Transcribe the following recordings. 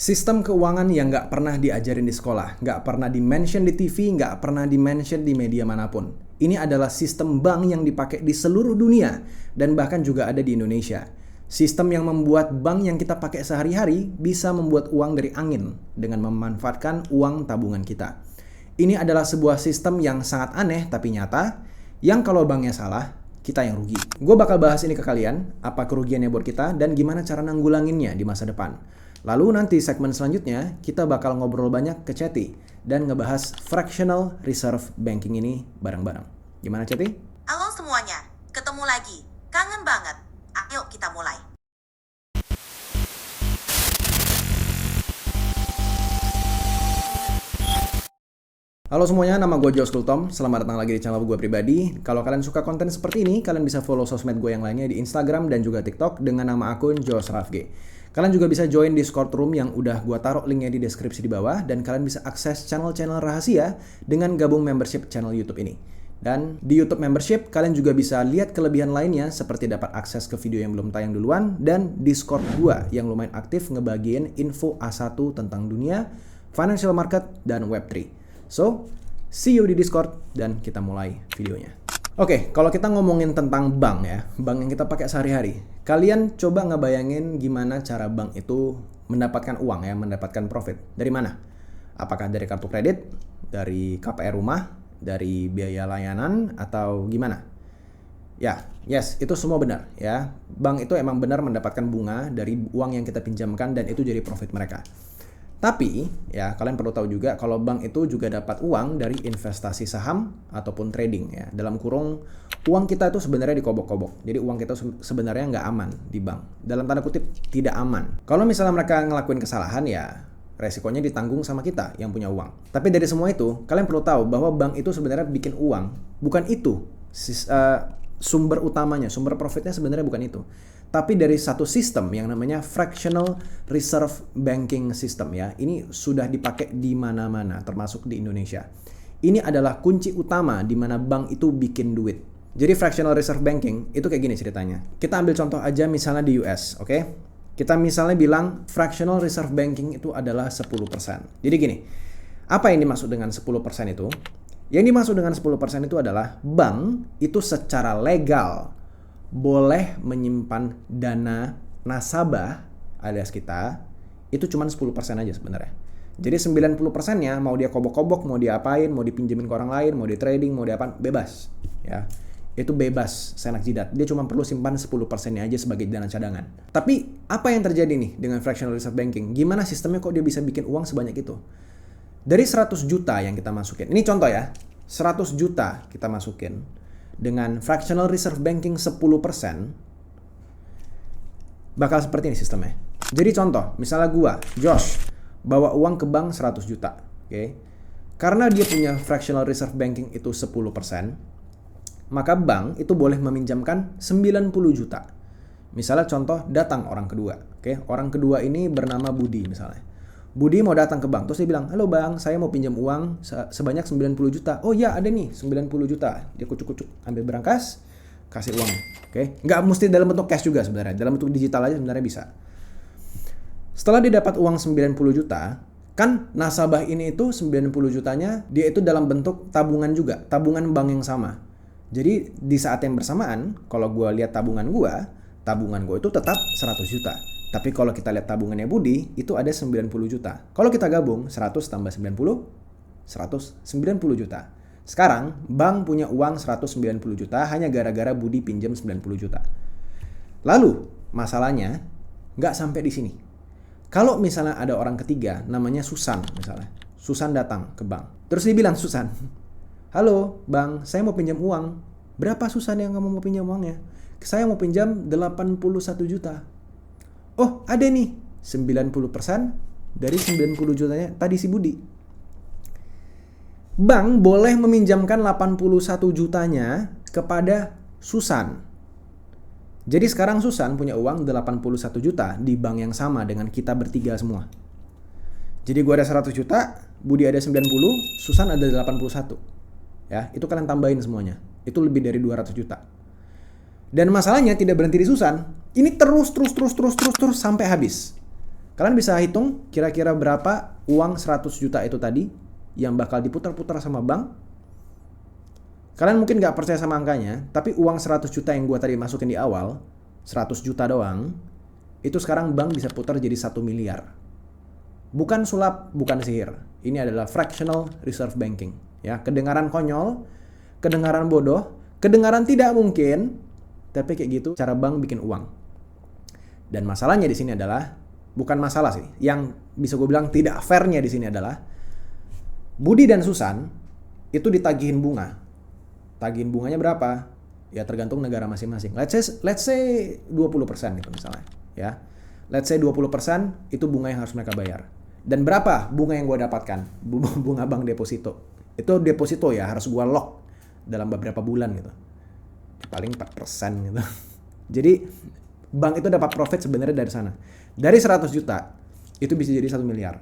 Sistem keuangan yang nggak pernah diajarin di sekolah, nggak pernah di-mention di TV, nggak pernah di-mention di media manapun. Ini adalah sistem bank yang dipakai di seluruh dunia dan bahkan juga ada di Indonesia. Sistem yang membuat bank yang kita pakai sehari-hari bisa membuat uang dari angin dengan memanfaatkan uang tabungan kita. Ini adalah sebuah sistem yang sangat aneh tapi nyata, yang kalau banknya salah, kita yang rugi. Gue bakal bahas ini ke kalian, apa kerugiannya buat kita dan gimana cara nanggulanginnya di masa depan. Lalu nanti segmen selanjutnya kita bakal ngobrol banyak ke Ceti dan ngebahas fractional reserve banking ini bareng-bareng. Gimana Ceti? Halo semuanya, ketemu lagi. Kangen banget. Ayo kita mulai. Halo semuanya, nama gue Jos Kultom. Selamat datang lagi di channel gue pribadi. Kalau kalian suka konten seperti ini, kalian bisa follow sosmed gue yang lainnya di Instagram dan juga TikTok dengan nama akun Jos Rafge. Kalian juga bisa join Discord room yang udah gue taruh linknya di deskripsi di bawah, dan kalian bisa akses channel-channel rahasia dengan gabung membership channel YouTube ini. Dan di YouTube membership, kalian juga bisa lihat kelebihan lainnya seperti dapat akses ke video yang belum tayang duluan dan Discord gue yang lumayan aktif ngebagiin info A1 tentang dunia, financial market, dan Web3. So, see you di Discord dan kita mulai videonya. Oke, kalau kita ngomongin tentang bank ya, bank yang kita pakai sehari-hari. Kalian coba ngebayangin gimana cara bank itu mendapatkan uang ya, mendapatkan profit. Dari mana? Apakah dari kartu kredit, dari KPR rumah, dari biaya layanan, atau gimana? Ya, yes, itu semua benar ya. Bank itu emang benar mendapatkan bunga dari uang yang kita pinjamkan dan itu jadi profit mereka. Tapi, ya kalian perlu tahu juga kalau bank itu juga dapat uang dari investasi saham ataupun trading ya. Dalam kurung, uang kita itu sebenarnya dikobok-kobok. Jadi uang kita sebenarnya nggak aman di bank. Dalam tanda kutip, tidak aman. Kalau misalnya mereka ngelakuin kesalahan ya, resikonya ditanggung sama kita yang punya uang. Tapi dari semua itu, kalian perlu tahu bahwa bank itu sebenarnya bikin uang. Bukan itu sumber utamanya, sumber profitnya sebenarnya bukan itu. Tapi dari satu sistem yang namanya fractional reserve banking system ya. Ini sudah dipakai di mana-mana, termasuk di Indonesia. Ini adalah kunci utama di mana bank itu bikin duit. Jadi fractional reserve banking itu kayak gini ceritanya. Kita ambil contoh aja misalnya di US, oke? Kita misalnya bilang fractional reserve banking itu adalah 10%. Jadi gini, apa yang dimaksud dengan 10% itu? Yang dimaksud dengan 10% itu adalah bank itu secara legal boleh menyimpan dana nasabah alias kita itu cuma 10% aja sebenarnya. Jadi 90%-nya mau dia kobok-kobok, mau dia apain, mau dipinjemin ke orang lain, mau di trading, mau diapain, bebas. Ya. Itu bebas, senak jidat. Dia cuma perlu simpan 10%-nya aja sebagai dana cadangan. Tapi apa yang terjadi nih dengan fractional reserve banking? Gimana sistemnya kok dia bisa bikin uang sebanyak itu? Dari 100 juta yang kita masukin. Ini contoh ya. 100 juta kita masukin. Dengan fractional reserve banking 10%, bakal seperti ini sistemnya. Jadi contoh, misalnya gua, Josh, bawa uang ke bank 100 juta. Okay? Karena dia punya fractional reserve banking itu 10%, maka bank itu boleh meminjamkan 90 juta. Misalnya contoh, datang orang kedua. Okay? Orang kedua ini bernama Budi misalnya. Budi mau datang ke bank, terus dia bilang, halo bang, saya mau pinjam uang sebanyak 90 juta. Oh iya ada nih 90 juta. Dia kucuk-kucuk, ambil berangkas, kasih uang. Oke, nggak mesti dalam bentuk cash juga sebenarnya. Dalam bentuk digital aja sebenarnya bisa. Setelah dia dapat uang 90 juta, kan nasabah ini itu 90 jutanya, dia itu dalam bentuk tabungan juga. Tabungan bank yang sama. Jadi di saat yang bersamaan, kalau gue lihat tabungan gue itu tetap 100 juta. Tapi kalau kita lihat tabungannya Budi, itu ada 90 juta. Kalau kita gabung, 100 tambah 90, 190 juta. Sekarang, bank punya uang 190 juta hanya gara-gara Budi pinjam 90 juta. Lalu, masalahnya, nggak sampai di sini. Kalau misalnya ada orang ketiga, namanya Susan misalnya. Susan datang ke bank. Terus dia bilang, Susan, halo bang, saya mau pinjam uang. Berapa Susan yang kamu mau pinjam uangnya? Saya mau pinjam 81 juta. Oh ada nih 90% dari 90 jutanya tadi si Budi. Bank boleh meminjamkan 81 jutanya kepada Susan. Jadi sekarang Susan punya uang 81 juta di bank yang sama dengan kita bertiga semua. Jadi gua ada 100 juta, Budi ada 90, Susan ada 81. Ya, itu kalian tambahin semuanya. Itu lebih dari 200 juta. Dan masalahnya tidak berhenti di Susan. Ini terus sampai habis. Kalian bisa hitung kira-kira berapa uang 100 juta itu tadi yang bakal diputar-putar sama bank. Kalian mungkin nggak percaya sama angkanya, tapi uang 100 juta yang gue tadi masukin di awal, 100 juta doang, itu sekarang bank bisa putar jadi 1 miliar. Bukan sulap, bukan sihir. Ini adalah fractional reserve banking. Ya, kedengaran konyol, kedengaran bodoh, kedengaran tidak mungkin, tapi kayak gitu cara bank bikin uang. Dan masalahnya di sini adalah, bukan masalah sih, yang bisa gue bilang tidak fairnya di sini adalah Budi dan Susan itu ditagihin bunga. Tagihin bunganya berapa? Ya tergantung negara masing-masing. Let's say 20% gitu misalnya, ya. Let's say 20% itu bunga yang harus mereka bayar. Dan berapa bunga yang gue dapatkan? Bunga bank deposito. Itu deposito ya, harus gue lock dalam beberapa bulan gitu. Paling 4% gitu. Jadi bank itu dapat profit sebenarnya dari sana. Dari 100 juta itu bisa jadi 1 miliar.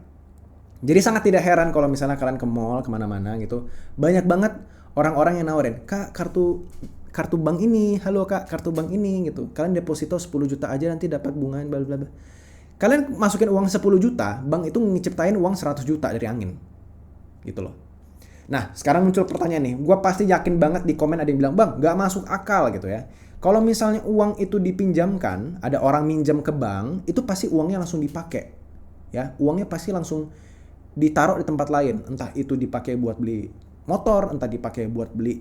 Jadi sangat tidak heran kalau misalnya kalian ke mall kemana-mana gitu, banyak banget orang-orang yang nawarin, "Kak, kartu bank ini, halo Kak, kartu bank ini," gitu. Kalian deposito 10 juta aja nanti dapat bunga bla bla bla. Kalian masukin uang 10 juta, bank itu ngiciptain uang 100 juta dari angin. Gitu loh. Nah, sekarang muncul pertanyaan nih. Gue pasti yakin banget di komen ada yang bilang, "Bang, gak masuk akal," gitu ya. Kalau misalnya uang itu dipinjamkan, ada orang minjam ke bank, itu pasti uangnya langsung dipakai. Ya, uangnya pasti langsung ditaruh di tempat lain. Entah itu dipakai buat beli motor, entah dipakai buat beli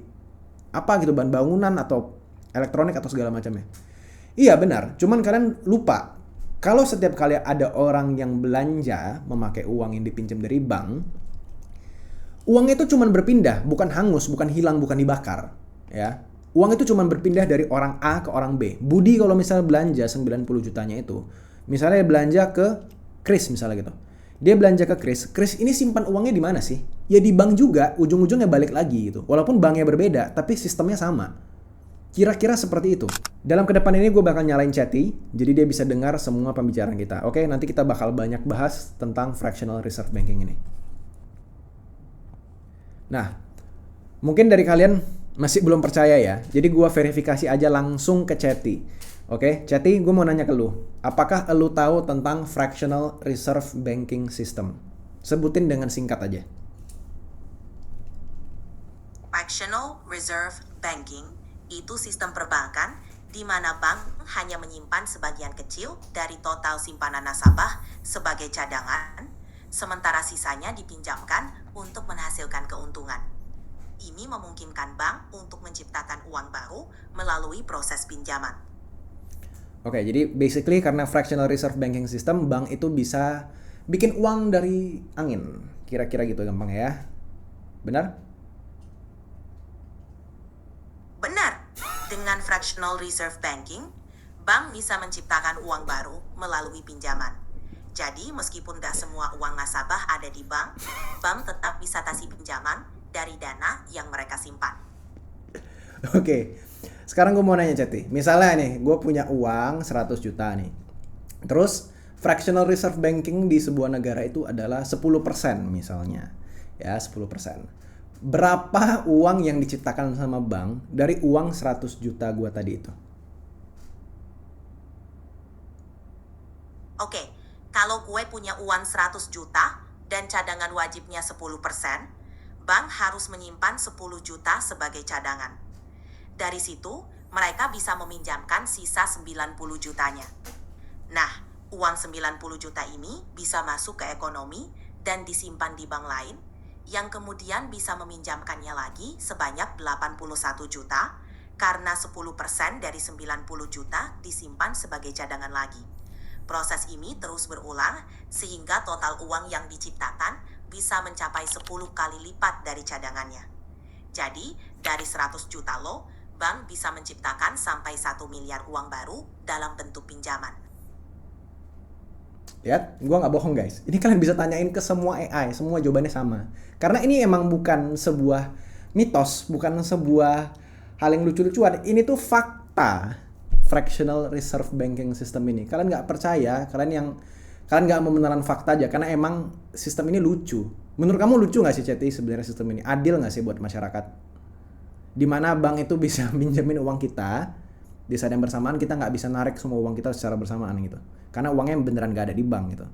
apa gitu, bahan bangunan atau elektronik atau segala macamnya. Iya benar, cuman kalian lupa. Kalau setiap kali ada orang yang belanja memakai uang yang dipinjam dari bank, uangnya itu cuman berpindah, bukan hangus, bukan hilang, bukan dibakar. Ya. Uang itu cuma berpindah dari orang A ke orang B. Budi kalau misalnya belanja 90 jutanya itu, misalnya belanja ke Chris misalnya gitu. Dia belanja ke Chris ini simpan uangnya di mana sih? Ya di bank juga, ujung-ujungnya balik lagi gitu. Walaupun banknya berbeda, tapi sistemnya sama. Kira-kira seperti itu. Dalam kedepan ini gue bakal nyalain Chatty, jadi dia bisa dengar semua pembicaraan kita. Oke, nanti kita bakal banyak bahas tentang fractional reserve banking ini. Nah, mungkin dari kalian masih belum percaya ya. Jadi gue verifikasi aja langsung ke Chatty. Oke, Chatty, gue mau nanya ke lu. Apakah lu tahu tentang fractional reserve banking system? Sebutin dengan singkat aja. Fractional reserve banking itu sistem perbankan di mana bank hanya menyimpan sebagian kecil dari total simpanan nasabah sebagai cadangan, sementara sisanya dipinjamkan untuk menghasilkan keuntungan. Ini memungkinkan bank untuk menciptakan uang baru melalui proses pinjaman. Oke, jadi basically karena fractional reserve banking system, bank itu bisa bikin uang dari angin. Kira-kira gitu gampang ya. Benar? Benar. Dengan fractional reserve banking, bank bisa menciptakan uang baru melalui pinjaman. Jadi meskipun gak semua uang nasabah ada di bank, bank tetap bisa kasih pinjaman dari dana yang mereka simpan. Oke, sekarang gue mau nanya Chatty. Misalnya nih, gue punya uang 100 juta nih. Terus fractional reserve banking di sebuah negara itu adalah 10% misalnya. Ya, 10%. Berapa uang yang diciptakan sama bank dari uang 100 juta gue tadi itu? Oke, kalau gue punya uang 100 juta dan cadangan wajibnya 10%, bank harus menyimpan 10 juta sebagai cadangan. Dari situ, mereka bisa meminjamkan sisa 90 jutanya. Nah, uang 90 juta ini bisa masuk ke ekonomi dan disimpan di bank lain, yang kemudian bisa meminjamkannya lagi sebanyak 81 juta, karena 10% dari 90 juta disimpan sebagai cadangan lagi. Proses ini terus berulang, sehingga total uang yang diciptakan bisa mencapai 10 kali lipat dari cadangannya. Jadi, dari 100 juta lo, bank bisa menciptakan sampai 1 miliar uang baru dalam bentuk pinjaman. Lihat, gue nggak bohong guys. Ini kalian bisa tanyain ke semua AI, semua jawabannya sama. Karena ini emang bukan sebuah mitos, bukan sebuah hal yang lucu-lucuan. Ini tuh fakta fractional reserve banking system ini. Kalian nggak percaya, kalian nggak mau menelan fakta aja, karena emang sistem ini lucu. Menurut kamu lucu nggak sih Chatty sebenarnya sistem ini? Adil nggak sih buat masyarakat? Dimana bank itu bisa minjemin uang kita, di saat yang bersamaan kita nggak bisa narik semua uang kita secara bersamaan gitu, karena uangnya beneran nggak ada di bank gitu.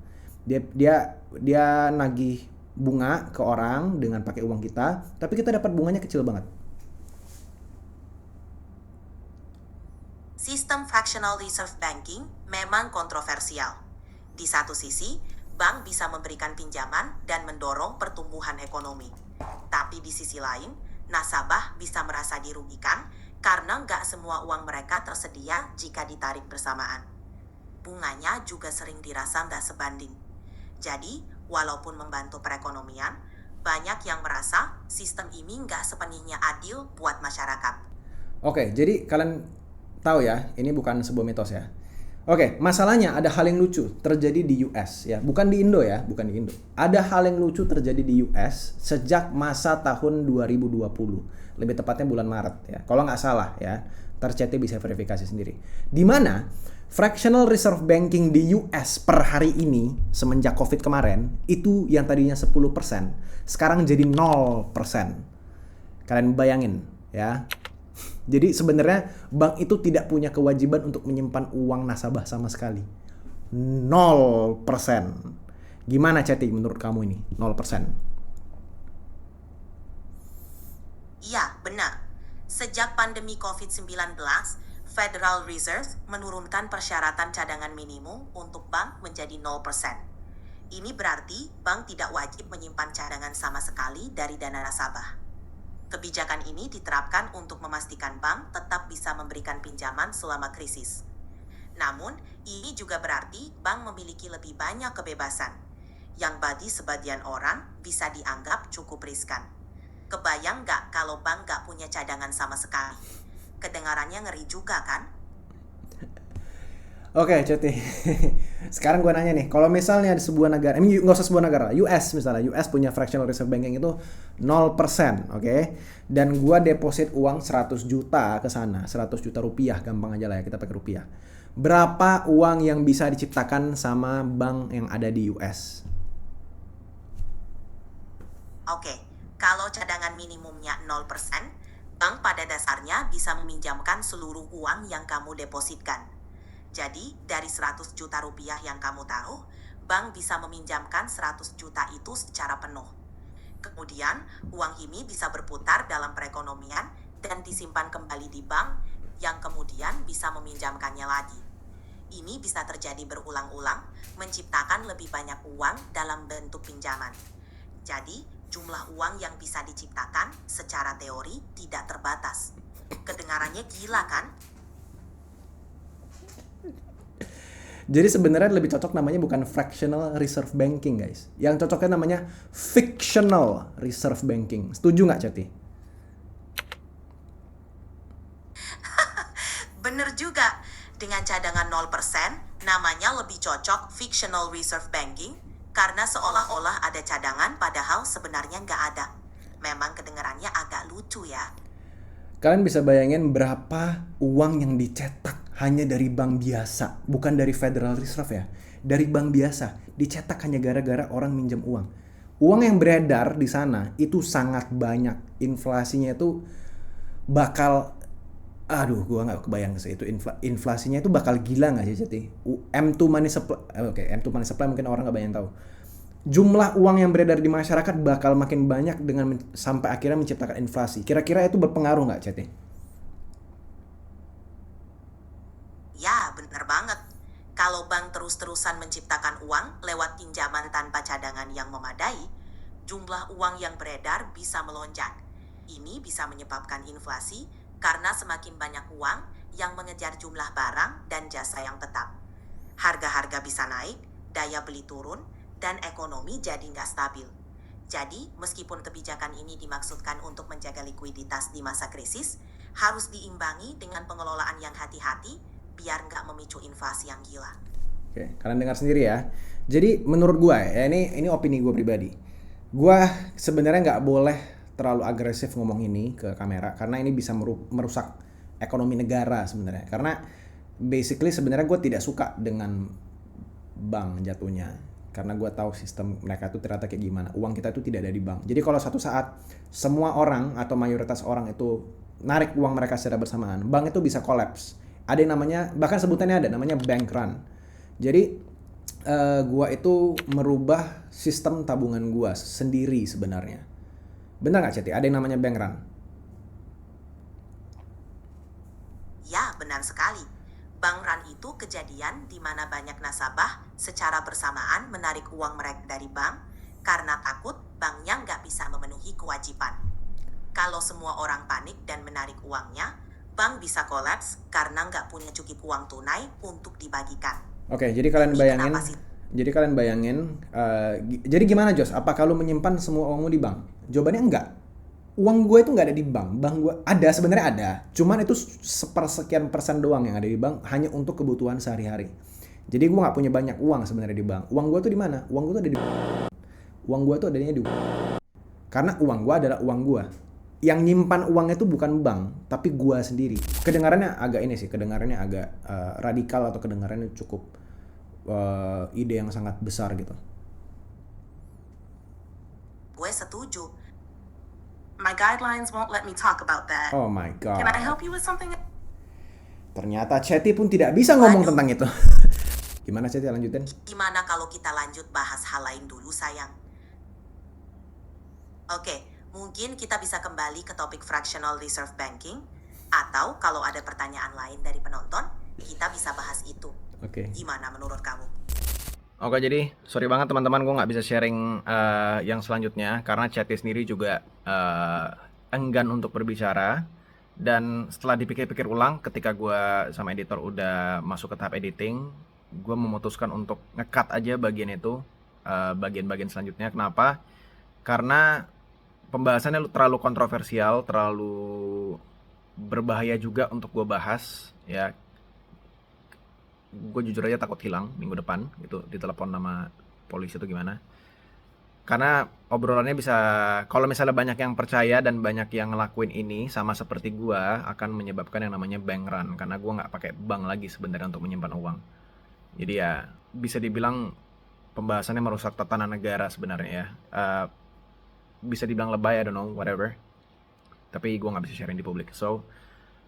Dia nagih bunga ke orang dengan pakai uang kita, tapi kita dapat bunganya kecil banget. Sistem fractional reserve banking memang kontroversial. Di satu sisi, bank bisa memberikan pinjaman dan mendorong pertumbuhan ekonomi. Tapi di sisi lain, nasabah bisa merasa dirugikan karena nggak semua uang mereka tersedia jika ditarik bersamaan. Bunganya juga sering dirasa nggak sebanding. Jadi, walaupun membantu perekonomian, banyak yang merasa sistem ini nggak sepenuhnya adil buat masyarakat. Oke, jadi kalian tahu ya, ini bukan sebuah mitos ya. Oke, masalahnya ada hal yang lucu terjadi di US ya, bukan di Indo ya, bukan di Indo. Ada hal yang lucu terjadi di US sejak masa tahun 2020, lebih tepatnya bulan Maret ya. Kalau nggak salah ya, tercete bisa verifikasi sendiri. Di mana fractional reserve banking di US per hari ini semenjak COVID kemarin itu yang tadinya 10%, sekarang jadi 0%. Kalian bayangin ya. Jadi sebenarnya bank itu tidak punya kewajiban untuk menyimpan uang nasabah sama sekali. 0%. Gimana Ceti menurut kamu ini? 0%. Iya, benar. Sejak pandemi COVID-19, Federal Reserve menurunkan persyaratan cadangan minimum untuk bank menjadi 0%. Ini berarti bank tidak wajib menyimpan cadangan sama sekali dari dana nasabah. Kebijakan ini diterapkan untuk memastikan bank tetap bisa memberikan pinjaman selama krisis. Namun, ini juga berarti bank memiliki lebih banyak kebebasan, yang bagi sebagian orang bisa dianggap cukup riskan. Kebayang nggak kalau bank nggak punya cadangan sama sekali? Kedengarannya ngeri juga kan? Oke, Ceti. Sekarang gue nanya nih, kalau misalnya di sebuah negara, ini nggak usah sebuah negara, US misalnya, US punya fractional reserve banking itu 0%, oke? Dan gue deposit uang 100 juta ke sana, 100 juta rupiah, gampang aja lah ya, kita pakai rupiah. Berapa uang yang bisa diciptakan sama bank yang ada di US? Oke, kalau cadangan minimumnya 0%, bank pada dasarnya bisa meminjamkan seluruh uang yang kamu depositkan. Jadi, dari 100 juta rupiah yang kamu taruh, bank bisa meminjamkan 100 juta itu secara penuh. Kemudian, uang ini bisa berputar dalam perekonomian dan disimpan kembali di bank yang kemudian bisa meminjamkannya lagi. Ini bisa terjadi berulang-ulang, menciptakan lebih banyak uang dalam bentuk pinjaman. Jadi, jumlah uang yang bisa diciptakan secara teori tidak terbatas. Kedengarannya gila kan? Jadi sebenarnya lebih cocok namanya bukan fractional reserve banking guys. Yang cocoknya namanya fictional reserve banking. Setuju nggak Ceti? Bener juga, dengan cadangan 0%, namanya lebih cocok fictional reserve banking karena seolah-olah ada cadangan padahal sebenarnya nggak ada. Memang kedengarannya agak lucu ya. Kalian bisa bayangin berapa uang yang dicetak hanya dari bank biasa, bukan dari Federal Reserve ya. Dari bank biasa, dicetak hanya gara-gara orang minjem uang. Uang yang beredar di sana itu sangat banyak. Inflasinya itu bakal, aduh, gua nggak kebayang sih itu inflasinya itu bakal gila nggak sih Ceti? M2 money supply, oke, M2 money supply mungkin orang nggak banyak tahu. Jumlah uang yang beredar di masyarakat bakal makin banyak dengan sampai akhirnya menciptakan inflasi. Kira-kira itu berpengaruh nggak Ceti? Ya, bener banget. Kalau bank terus-terusan menciptakan uang lewat pinjaman tanpa cadangan yang memadai, jumlah uang yang beredar bisa melonjak. Ini bisa menyebabkan inflasi karena semakin banyak uang yang mengejar jumlah barang dan jasa yang tetap. Harga-harga bisa naik, daya beli turun, dan ekonomi jadi nggak stabil. Jadi, meskipun kebijakan ini dimaksudkan untuk menjaga likuiditas di masa krisis, harus diimbangi dengan pengelolaan yang hati-hati biar nggak memicu inflasi yang gila. Oke, kalian dengar sendiri ya. Jadi menurut gue ya, ini opini gue pribadi. Gue sebenarnya nggak boleh terlalu agresif ngomong ini ke kamera karena ini bisa merusak ekonomi negara sebenarnya. Karena basically sebenarnya gue tidak suka dengan bank jatuhnya. Karena gue tahu sistem mereka itu ternyata kayak gimana. Uang kita itu tidak ada di bank. Jadi kalau satu saat semua orang atau mayoritas orang itu narik uang mereka secara bersamaan, bank itu bisa collapse. Ada yang namanya, bahkan sebutannya ada, namanya bank run. Jadi gua itu merubah sistem tabungan gua sendiri sebenarnya. Benar nggak Ceti? Ada yang namanya bank run. Ya, benar sekali. Bank run itu kejadian di mana banyak nasabah secara bersamaan menarik uang mereka dari bank karena takut banknya nggak bisa memenuhi kewajiban. Kalau semua orang panik dan menarik uangnya, bank bisa kolaps karena nggak punya cukup uang tunai untuk dibagikan. Oke, jadi kalian Ini bayangin, kenapa sih? jadi gimana Jos? Apa kalau menyimpan semua uangmu di bank? Jawabannya enggak. Uang gue itu nggak ada di bank. Bank gue ada, sebenarnya ada. Cuman itu sepersekian persen doang yang ada di bank, hanya untuk kebutuhan sehari-hari. Jadi gue nggak punya banyak uang sebenarnya di bank. Uang gue tuh di mana? Uang gue tuh ada di uang gue tuh adanya di karena uang gue adalah uang gue. Yang nyimpan uangnya itu bukan bank, tapi gue sendiri. Kedengarannya agak ini sih, kedengarannya agak radikal atau kedengarannya cukup ide yang sangat besar gitu. Gue setuju. My guidelines won't let me talk about that. Oh my god. Can I help you with something? Ternyata Ceti pun tidak bisa ngomong Waduh. tentang itu. Gimana Ceti, lanjutin? Gimana kalau kita lanjut bahas hal lain dulu, sayang? Oke, mungkin kita bisa kembali ke topik fractional reserve banking, atau kalau ada pertanyaan lain dari penonton, kita bisa bahas itu. Oke. Gimana menurut kamu? Oke, jadi sorry banget teman-teman, gue nggak bisa sharing yang selanjutnya karena Ceti sendiri juga enggan untuk berbicara. Dan setelah dipikir-pikir ulang, ketika gue sama editor udah masuk ke tahap editing, gue memutuskan untuk nge-cut aja bagian itu, bagian-bagian selanjutnya. Kenapa? Karena pembahasannya terlalu kontroversial, terlalu berbahaya juga untuk gue bahas, ya. Gue jujur aja takut hilang minggu depan gitu, ditelepon nama polisi atau gimana. Karena obrolannya bisa, kalau misalnya banyak yang percaya dan banyak yang ngelakuin ini sama seperti gue, akan menyebabkan yang namanya bank run. Karena gue nggak pakai bank lagi sebenarnya untuk menyimpan uang. Jadi ya bisa dibilang pembahasannya merusak tatanan negara sebenarnya ya. Bisa dibilang lebay, I don't know, whatever. Tapi gue nggak bisa sharing di publik. So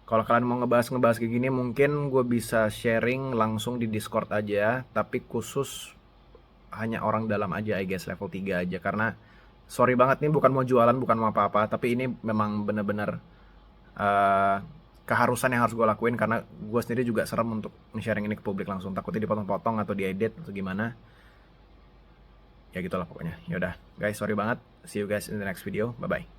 kalau kalian mau ngebahas kayak gini, mungkin gue bisa sharing langsung di Discord aja, tapi khusus hanya orang dalam aja, I guess level 3 aja. Karena sorry banget nih, bukan mau jualan, bukan mau apa-apa, tapi ini memang bener-bener keharusan yang harus gue lakuin. Karena gue sendiri juga serem untuk sharing ini ke publik langsung, takutnya dipotong-potong atau diedit atau gimana. Ya gitulah pokoknya. Yaudah guys, sorry banget. See you guys in the next video. Bye-bye.